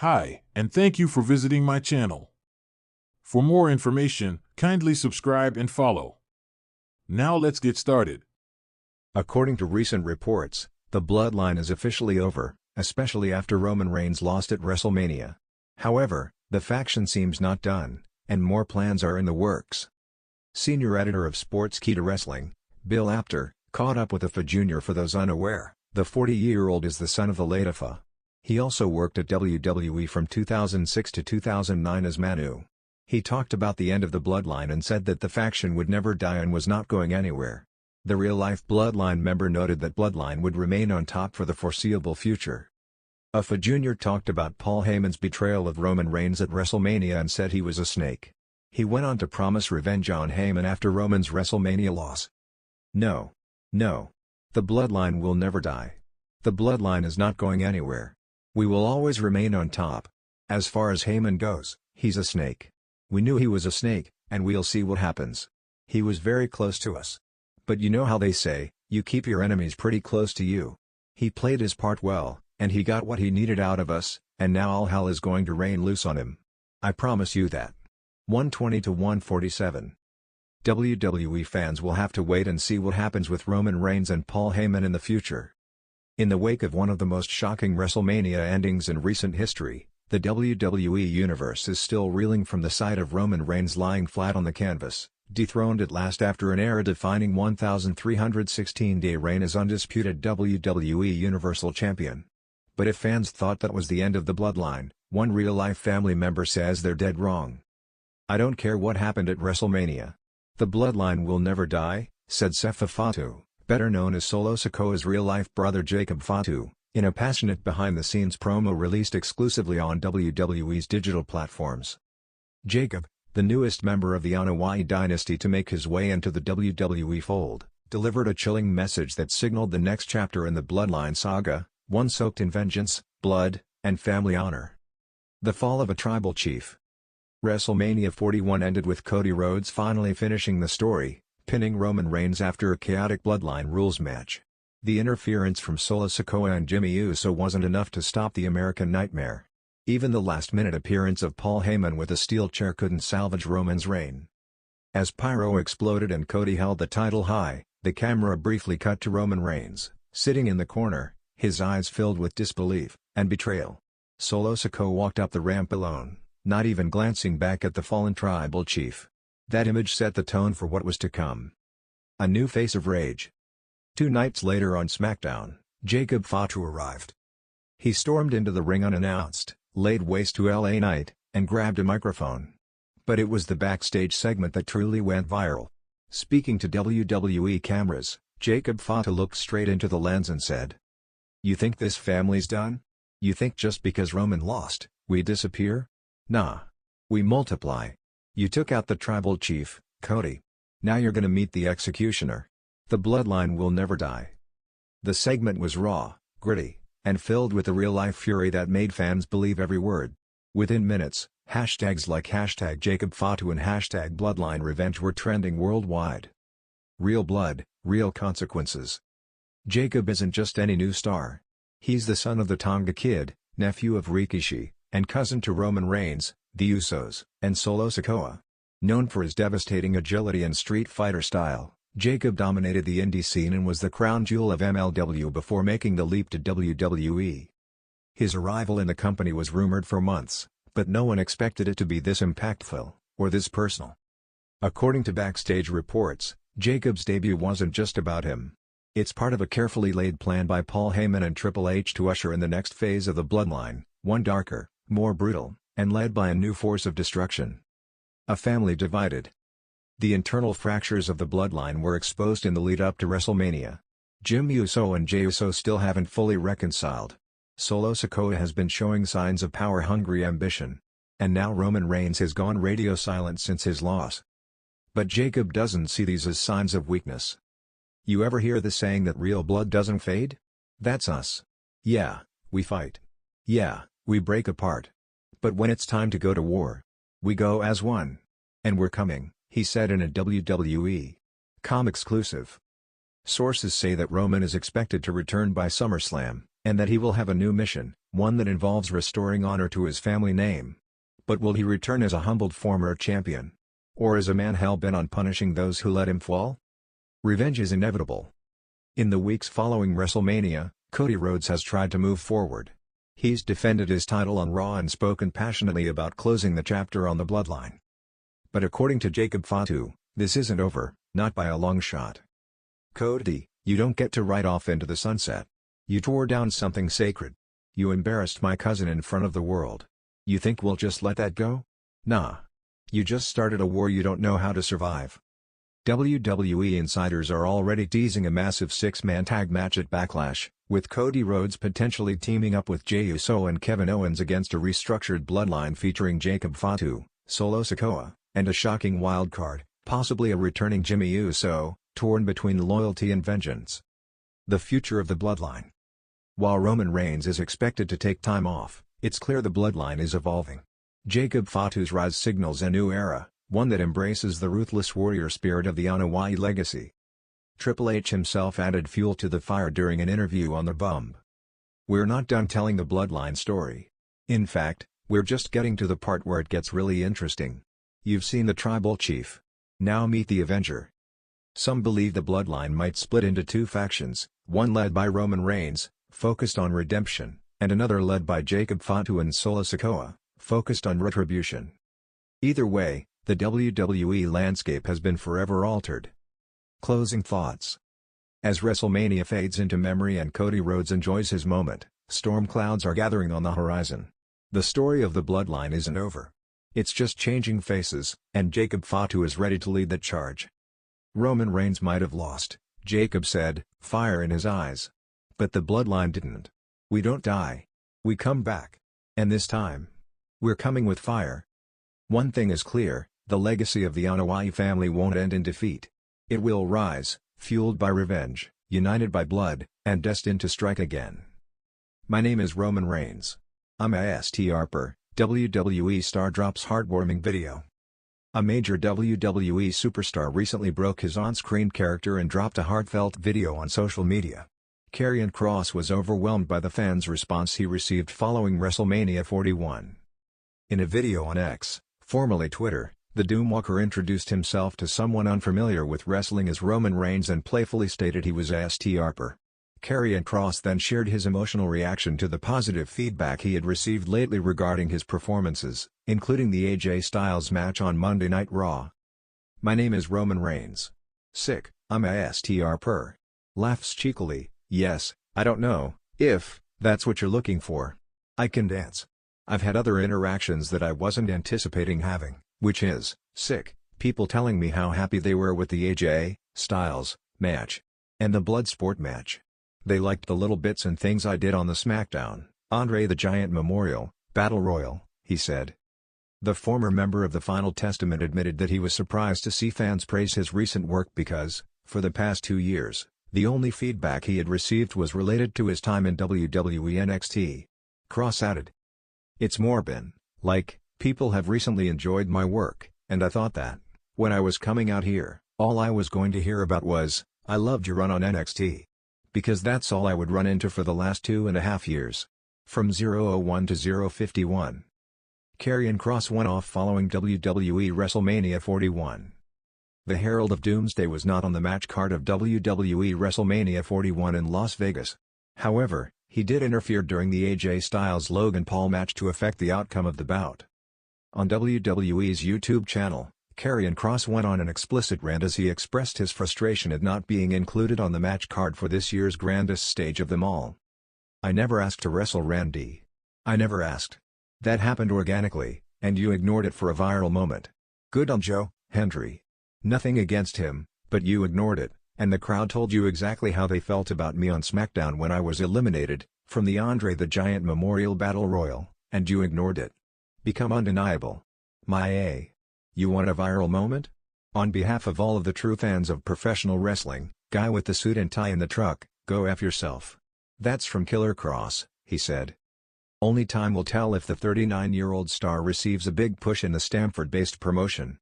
Hi, and thank you for visiting my channel. For more information, kindly subscribe and follow. Now let's get started. According to recent reports, the bloodline is officially over, especially after Roman Reigns lost at WrestleMania. However, the faction seems not done, and more plans are in the works. Senior editor of Sportskeeda Wrestling, Bill Apter, caught up with Afa Jr. For those unaware, the 40-year-old is the son of the late Afa. He also worked at WWE from 2006 to 2009 as Manu. He talked about the end of the bloodline and said that the faction would never die and was not going anywhere. The real-life Bloodline member noted that Bloodline would remain on top for the foreseeable future. Afa Jr. talked about Paul Heyman's betrayal of Roman Reigns at WrestleMania and said he was a snake. He went on to promise revenge on Heyman after Roman's WrestleMania loss. No. The Bloodline will never die. The Bloodline is not going anywhere. We will always remain on top. As far as Heyman goes, he's a snake. We knew he was a snake, and we'll see what happens. He was very close to us. But you know how they say, you keep your enemies pretty close to you. He played his part well, and he got what he needed out of us, and now all hell is going to rain loose on him. I promise you that. 120 to 147. WWE fans will have to wait and see what happens with Roman Reigns and Paul Heyman in the future. In the wake of one of the most shocking WrestleMania endings in recent history, the WWE Universe is still reeling from the sight of Roman Reigns lying flat on the canvas, dethroned at last after an era-defining 1,316-day reign as undisputed WWE Universal Champion. But if fans thought that was the end of the bloodline, one real-life family member says they're dead wrong. I don't care what happened at WrestleMania. The bloodline will never die, said Sefa Fatu, better known as Solo Sikoa's real-life brother Jacob Fatu, in a passionate behind-the-scenes promo released exclusively on WWE's digital platforms. Jacob, the newest member of the Anoa'i dynasty to make his way into the WWE fold, delivered a chilling message that signaled the next chapter in the bloodline saga, one soaked in vengeance, blood, and family honor. The fall of a tribal chief. WrestleMania 41 ended with Cody Rhodes finally finishing the story, pinning Roman Reigns after a chaotic bloodline rules match. The interference from Solo Sikoa and Jimmy Uso wasn't enough to stop the American Nightmare. Even the last-minute appearance of Paul Heyman with a steel chair couldn't salvage Roman's reign. As pyro exploded and Cody held the title high, the camera briefly cut to Roman Reigns, sitting in the corner, his eyes filled with disbelief and betrayal. Solo Sikoa walked up the ramp alone, not even glancing back at the fallen tribal chief. That image set the tone for what was to come. A new face of rage. 2 nights later on SmackDown, Jacob Fatu arrived. He stormed into the ring unannounced, laid waste to LA Knight, and grabbed a microphone. But it was the backstage segment that truly went viral. Speaking to WWE cameras, Jacob Fatu looked straight into the lens and said, "You think this family's done? You think just because Roman lost, we disappear? Nah. We multiply. You took out the tribal chief, Cody. Now you're gonna meet the executioner. The bloodline will never die." The segment was raw, gritty, and filled with the real-life fury that made fans believe every word. Within minutes, hashtags like #JacobFatu and #BloodlineRevenge were trending worldwide. Real blood, real consequences. Jacob isn't just any new star. He's the son of the Tonga Kid, nephew of Rikishi, and cousin to Roman Reigns, the Usos, and Solo Sikoa. Known for his devastating agility and Street Fighter style, Jacob dominated the indie scene and was the crown jewel of MLW before making the leap to WWE. His arrival in the company was rumored for months, but no one expected it to be this impactful, or this personal. According to backstage reports, Jacob's debut wasn't just about him. It's part of a carefully laid plan by Paul Heyman and Triple H to usher in the next phase of the bloodline, one darker, more brutal, and led by a new force of destruction. A family divided. The internal fractures of the bloodline were exposed in the lead-up to WrestleMania. Jim Uso and Jey Uso still haven't fully reconciled. Solo Sikoa has been showing signs of power-hungry ambition. And now Roman Reigns has gone radio silent since his loss. But Jacob doesn't see these as signs of weakness. You ever hear the saying that real blood doesn't fade? That's us. Yeah, we fight. Yeah, we break apart. But when it's time to go to war, we go as one. And we're coming, he said in a WWE.com exclusive. Sources say that Roman is expected to return by SummerSlam, and that he will have a new mission, one that involves restoring honor to his family name. But will he return as a humbled former champion? Or as a man hell-bent on punishing those who let him fall? Revenge is inevitable. In the weeks following WrestleMania, Cody Rhodes has tried to move forward. He's defended his title on Raw and spoken passionately about closing the chapter on the bloodline. But according to Jacob Fatu, this isn't over, not by a long shot. "Cody, you don't get to ride off into the sunset. You tore down something sacred. You embarrassed my cousin in front of the world. You think we'll just let that go? Nah. You just started a war you don't know how to survive." WWE insiders are already teasing a massive six-man tag match at Backlash, with Cody Rhodes potentially teaming up with Jey Uso and Kevin Owens against a restructured bloodline featuring Jacob Fatu, Solo Sikoa, and a shocking wildcard, possibly a returning Jimmy Uso, torn between loyalty and vengeance. The future of the bloodline. While Roman Reigns is expected to take time off, it's clear the bloodline is evolving. Jacob Fatu's rise signals a new era, one that embraces the ruthless warrior spirit of the Anoa'i legacy. Triple H himself added fuel to the fire during an interview on The Bump. "We're not done telling the bloodline story. In fact, we're just getting to the part where it gets really interesting. You've seen the tribal chief. Now meet the Avenger." Some believe the bloodline might split into two factions, one led by Roman Reigns, focused on redemption, and another led by Jacob Fatu and Solo Sikoa, focused on retribution. Either way, the WWE landscape has been forever altered. Closing thoughts. As WrestleMania fades into memory and Cody Rhodes enjoys his moment, storm clouds are gathering on the horizon. The story of the bloodline isn't over. It's just changing faces, and Jacob Fatu is ready to lead the charge. "Roman Reigns might have lost," Jacob said, fire in his eyes. "But the bloodline didn't. We don't die. We come back. And this time, we're coming with fire." One thing is clear, the legacy of the Anoa'i family won't end in defeat. It will rise, fueled by revenge, united by blood, and destined to strike again. My name is Roman Reigns. I'm a STRper, WWE star drops heartwarming video. A major WWE superstar recently broke his on-screen character and dropped a heartfelt video on social media. Karrion Kross was overwhelmed by the fans' response he received following WrestleMania 41. In a video on X, formerly Twitter, the Doomwalker introduced himself to someone unfamiliar with wrestling as Roman Reigns and playfully stated he was a STRper. Karrion Kross then shared his emotional reaction to the positive feedback he had received lately regarding his performances, including the AJ Styles match on Monday Night Raw. "My name is Roman Reigns. Sick, I'm a STRper. Laughs cheekily, yes, I don't know if that's what you're looking for. I can dance. I've had other interactions that I wasn't anticipating having, which is, sick, people telling me how happy they were with the AJ Styles match. And the Bloodsport match. They liked the little bits and things I did on the SmackDown, Andre the Giant Memorial, Battle Royal," he said. The former member of the Final Testament admitted that he was surprised to see fans praise his recent work because, for the past 2 years, the only feedback he had received was related to his time in WWE NXT. Kross added, "It's more been, like, people have recently enjoyed my work, and I thought that, when I was coming out here, all I was going to hear about was, I loved your run on NXT. Because that's all I would run into for the last 2.5 years. From 001 to 051. Karrion Kross went off following WWE WrestleMania 41. The Herald of Doomsday was not on the match card of WWE WrestleMania 41 in Las Vegas. However, he did interfere during the AJ Styles-Logan Paul match to affect the outcome of the bout. On WWE's YouTube channel, Karrion Kross went on an explicit rant as he expressed his frustration at not being included on the match card for this year's grandest stage of them all. "I never asked to wrestle Randy. I never asked. That happened organically, and you ignored it for a viral moment. Good on Joe Hendry. Nothing against him, but you ignored it, and the crowd told you exactly how they felt about me on SmackDown when I was eliminated, from the Andre the Giant Memorial Battle Royal, and you ignored it. Become undeniable. You want a viral moment? On behalf of all of the true fans of professional wrestling, guy with the suit and tie in the truck, go F yourself." That's from Killer Kross, he said. Only time will tell if the 39-year-old star receives a big push in the Stamford-based promotion.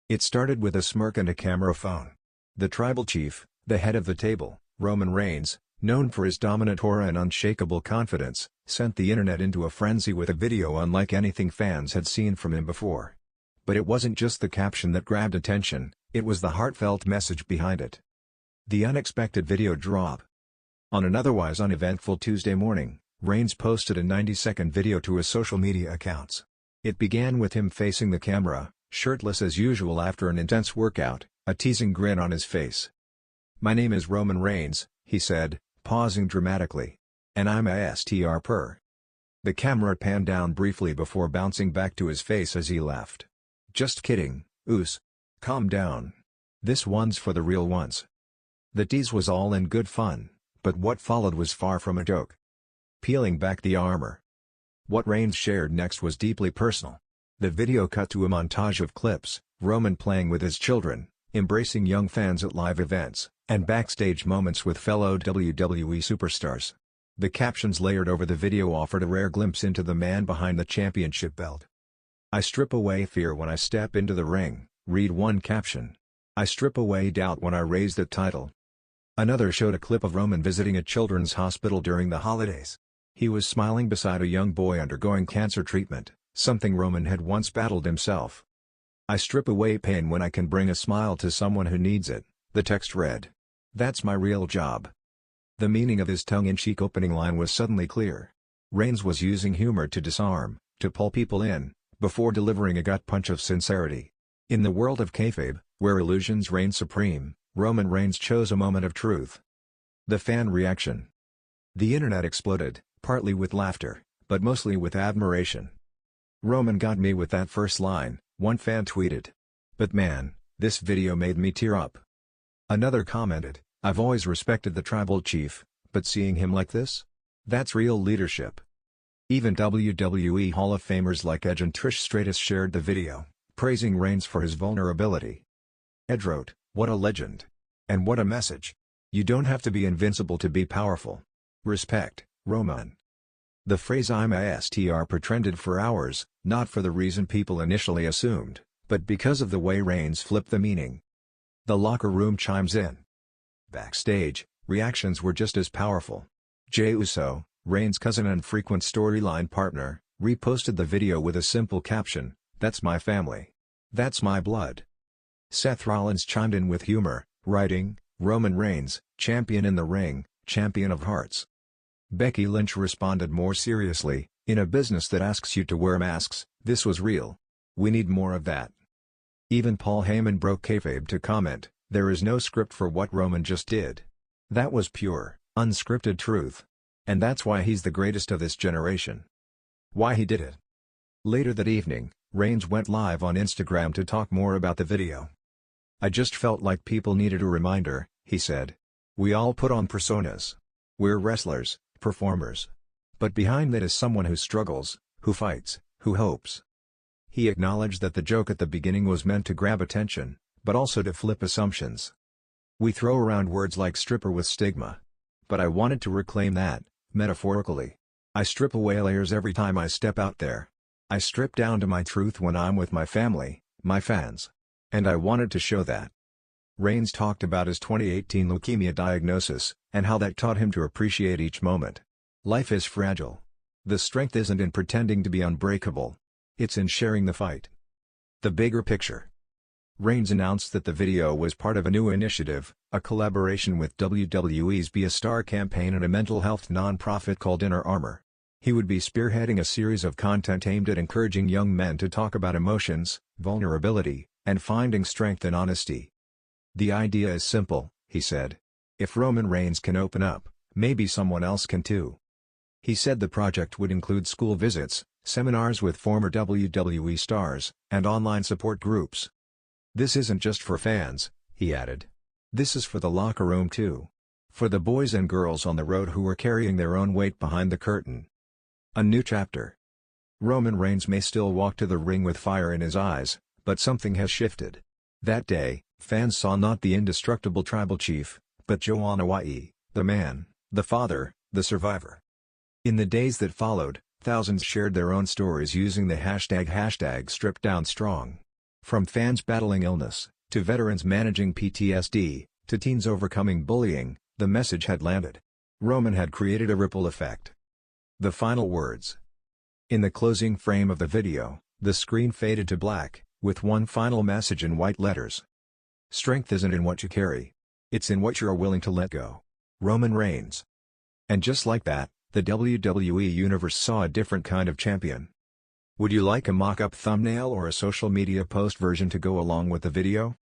It started with a smirk and a camera phone. The tribal chief, the head of the table, Roman Reigns, known for his dominant aura and unshakable confidence, sent the internet into a frenzy with a video unlike anything fans had seen from him before. But it wasn't just the caption that grabbed attention, it was the heartfelt message behind it. The unexpected video drop. On an otherwise uneventful Tuesday morning, Reigns posted a 90-second video to his social media accounts. It began with him facing the camera, shirtless as usual after an intense workout, a teasing grin on his face. "My name is Roman Reigns," he said, pausing dramatically. "And I'm a STR per." The camera panned down briefly before bouncing back to his face as he laughed. "Just kidding, oos. Calm down. This one's for the real ones." The tease was all in good fun, but what followed was far from a joke. Peeling back the armor. What Reigns shared next was deeply personal. The video cut to a montage of clips, Roman playing with his children, embracing young fans at live events, and backstage moments with fellow WWE superstars. The captions layered over the video offered a rare glimpse into the man behind the championship belt. "I strip away fear when I step into the ring," read one caption. "I strip away doubt when I raise the title." Another showed a clip of Roman visiting a children's hospital during the holidays. He was smiling beside a young boy undergoing cancer treatment, something Roman had once battled himself. "I strip away pain when I can bring a smile to someone who needs it," the text read. "That's my real job." The meaning of his tongue-in-cheek opening line was suddenly clear. Reigns was using humor to disarm, to pull people in, before delivering a gut punch of sincerity. In the world of kayfabe, where illusions reign supreme, Roman Reigns chose a moment of truth. The fan reaction. The internet exploded, partly with laughter, but mostly with admiration. "Roman got me with that first line," one fan tweeted. "But man, this video made me tear up." Another commented, "I've always respected the tribal chief, but seeing him like this? That's real leadership." Even WWE Hall of Famers like Edge and Trish Stratus shared the video, praising Reigns for his vulnerability. Edge wrote, "What a legend. And what a message. You don't have to be invincible to be powerful. Respect, Roman." The phrase "I'm a STR" trended for hours, not for the reason people initially assumed, but because of the way Reigns flipped the meaning. The locker room chimes in. Backstage, reactions were just as powerful. Jey Uso, Reigns' cousin and frequent storyline partner, reposted the video with a simple caption, "That's my family. That's my blood." Seth Rollins chimed in with humor, writing, "Roman Reigns, champion in the ring, champion of hearts." Becky Lynch responded more seriously, "In a business that asks you to wear masks, this was real. We need more of that." Even Paul Heyman broke kayfabe to comment, "There is no script for what Roman just did. That was pure, unscripted truth. And that's why he's the greatest of this generation." Why he did it. Later that evening, Reigns went live on Instagram to talk more about the video. "I just felt like people needed a reminder," he said. "We all put on personas. We're wrestlers, performers. But behind that is someone who struggles, who fights, who hopes." He acknowledged that the joke at the beginning was meant to grab attention, but also to flip assumptions. "We throw around words like stripper with stigma. But I wanted to reclaim that, metaphorically. I strip away layers every time I step out there. I strip down to my truth when I'm with my family, my fans. And I wanted to show that." Reigns talked about his 2018 leukemia diagnosis, and how that taught him to appreciate each moment. "Life is fragile. The strength isn't in pretending to be unbreakable. It's in sharing the fight." The bigger picture. Reigns announced that the video was part of a new initiative, a collaboration with WWE's Be a Star campaign and a mental health nonprofit called Inner Armor. He would be spearheading a series of content aimed at encouraging young men to talk about emotions, vulnerability, and finding strength in honesty. "The idea is simple," he said. "If Roman Reigns can open up, maybe someone else can too." He said the project would include school visits, seminars with former WWE stars, and online support groups. "This isn't just for fans," he added. "This is for the locker room too. For the boys and girls on the road who are carrying their own weight behind the curtain." A new chapter. Roman Reigns may still walk to the ring with fire in his eyes, but something has shifted. That day, fans saw not the indestructible tribal chief, but Joe Anoa'i, the man, the father, the survivor. In the days that followed, thousands shared their own stories using the hashtag #StripDownStrong. From fans battling illness, to veterans managing PTSD, to teens overcoming bullying, the message had landed. Roman had created a ripple effect. The final words. In the closing frame of the video, the screen faded to black, with one final message in white letters. Strength isn't in what you carry. It's in what you're willing to let go. Roman Reigns. And just like that, the WWE Universe saw a different kind of champion. Would you like a mock-up thumbnail or a social media post version to go along with the video?